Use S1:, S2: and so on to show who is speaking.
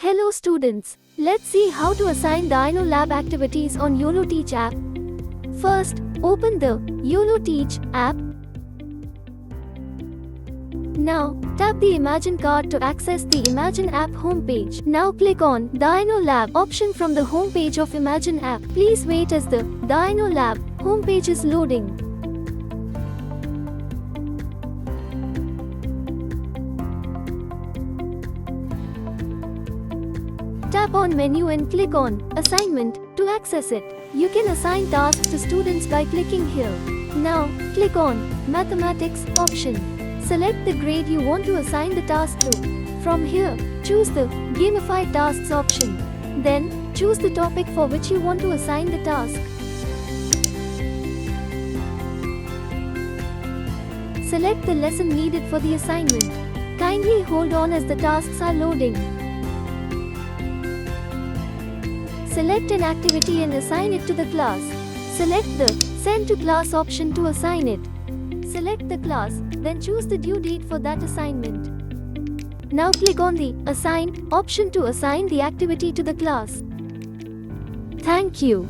S1: Hello students, let's see how to assign Dino Lab activities on Uolo Teach App. First, open the Uolo Teach App. Now, tap the Imagine card to access the Imagine app homepage. Now click on Dino Lab option from the homepage of Imagine app. Please wait as the Dino Lab homepage is loading. Tap on menu and click on Assignment to access it. You can assign tasks to students by clicking here. Now, click on Mathematics option. Select the grade you want to assign the task to. From here, choose the Gamified Tasks option. Then, choose the topic for which you want to assign the task. Select the lesson needed for the assignment. Kindly hold on as the tasks are loading. Select an activity and assign it to the class. Select the Send to Class option to assign it. Select the class, then choose the due date for that assignment. Now click on the Assign option to assign the activity to the class. Thank you.